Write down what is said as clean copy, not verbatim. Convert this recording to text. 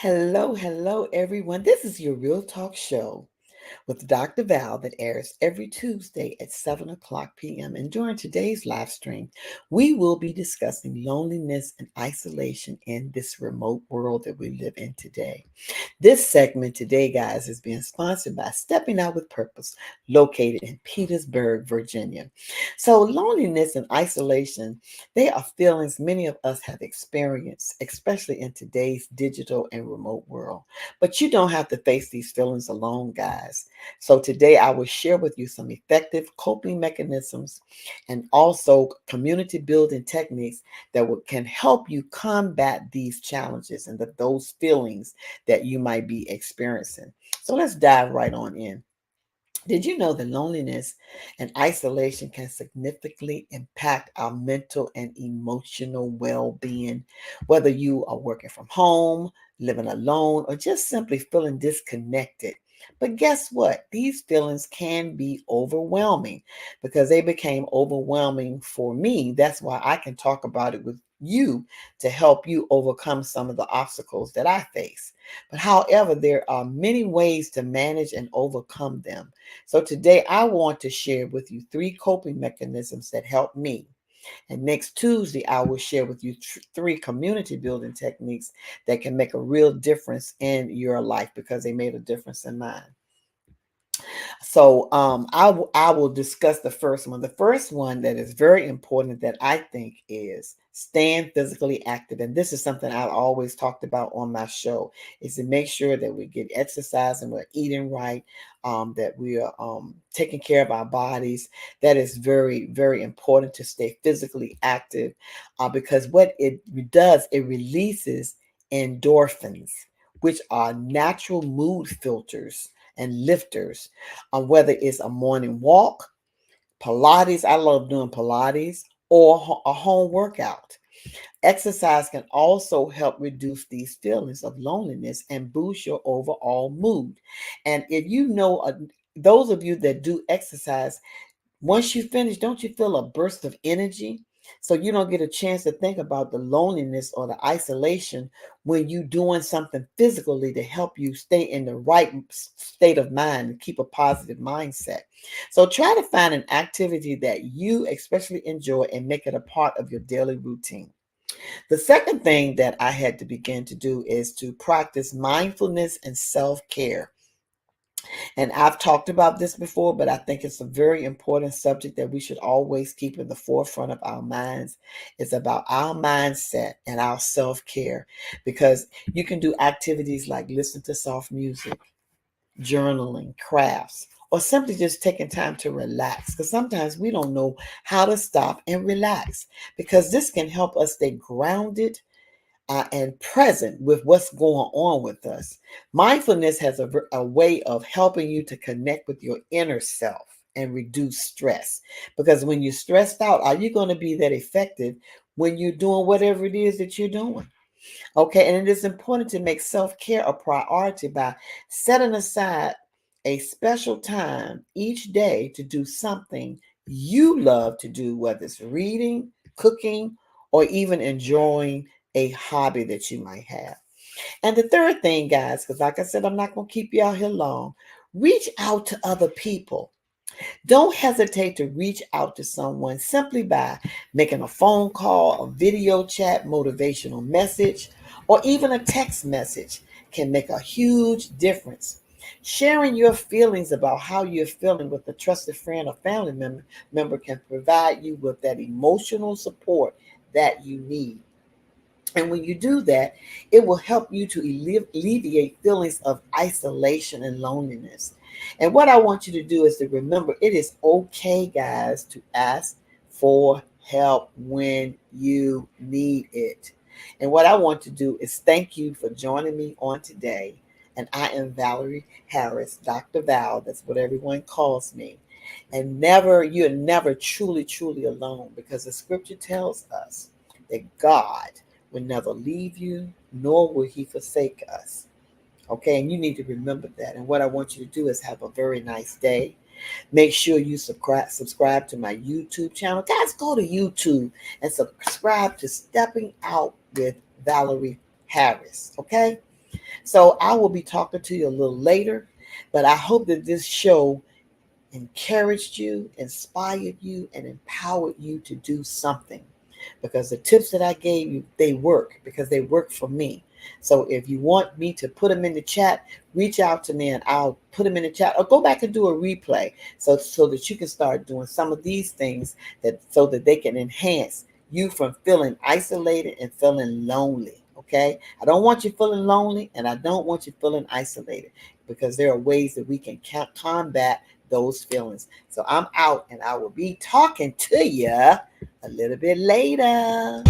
Hello, everyone. This is your Real Talk Show with Dr. Val that airs every Tuesday at 7 o'clock p.m. And during today's live stream, we will be discussing loneliness and isolation in this remote world that we live in today. This segment today, guys, is being sponsored by Stepping Out with Purpose, located in Petersburg, Virginia. So, loneliness and isolation, they are feelings many of us have experienced, especially in today's digital and remote world. But you don't have to face these feelings alone, guys. So, today I will share with you some effective coping mechanisms and also community building techniques that can help you combat these challenges and those feelings that you might be experiencing. So let's dive right on in. Did you know that loneliness and isolation can significantly impact our mental and emotional well being? Whether you are working from home, living alone, or just simply feeling disconnected. But guess what? These feelings can be overwhelming because they became overwhelming for me. That's why I can talk about it with you to help you overcome some of the obstacles that I face. But however, there are many ways to manage and overcome them. So today I want to share with you three coping mechanisms that help me. And next Tuesday, I will share with you three community building techniques that can make a real difference in your life because they made a difference in mine. So I will discuss the first one. The first one that is very important that I think is staying physically active. And this is something I've always talked about on my show is to make sure that we get exercise and we're eating right, that we are taking care of our bodies. That is very, very important to stay physically active because what it does, it releases endorphins, which are natural mood filters and lifters, whether it's a morning walk, Pilates, I love doing Pilates, or a home workout. Exercise can also help reduce these feelings of loneliness and boost your overall mood. And if you know, those of you that do exercise, once you finish, don't you feel a burst of energy? So you don't get a chance to think about the loneliness or the isolation when you're doing something physically to help you stay in the right state of mind and keep a positive mindset. So try to find an activity that you especially enjoy and make it a part of your daily routine. The second thing that I had to begin to do is to practice mindfulness and self-care. And I've talked about this before, but I think it's a very important subject that we should always keep in the forefront of our minds. It's about our mindset and our self care because you can do activities like listen to soft music, journaling, crafts, or simply just taking time to relax. Because sometimes we don't know how to stop and relax because this can help us stay grounded and present with what's going on with us. Mindfulness has a way of helping you to connect with your inner self and reduce stress. Because when you're stressed out, are you going to be that effective when you're doing whatever it is that you're doing? Okay, and it is important to make self care a priority by setting aside a special time each day to do something you love to do, whether it's reading, cooking, or even enjoying a hobby that you might have. And the third thing, guys, because like I said, I'm not going to keep you out here long, reach out to other people. Don't hesitate to reach out to someone simply by making a phone call, a video chat, motivational message, or even a text message can make a huge difference. Sharing your feelings about how you're feeling with a trusted friend or family member can provide you with that emotional support that you need. And when you do that, it will help you to alleviate feelings of isolation and loneliness. And what I want you to do is to remember it is okay, guys, to ask for help when you need it. And what I want to do is thank you for joining me on today. And I am Valarie Harris, Dr. Val. That's what everyone calls me. And you're never truly, truly alone because the scripture tells us that God will never leave you, nor will he forsake us. Okay, and you need to remember that. And what I want you to do is have a very nice day. Make sure you subscribe to my YouTube channel. Guys, go to YouTube and subscribe to Stepping Out with Valarie Harris. Okay? So I will be talking to you a little later, but I hope that this show encouraged you, inspired you, and empowered you to do something, because the tips that I gave you, they work because they work for me. So if you want me to put them in the chat, reach out to me and I'll put them in the chat, or go back and do a replay, so that you can start doing some of these things, that so that they can enhance you from feeling isolated and feeling lonely. Okay? I don't want you feeling lonely, and I don't want you feeling isolated, because there are ways that we can combat those feelings. So I'm out, and I will be talking to you a little bit later.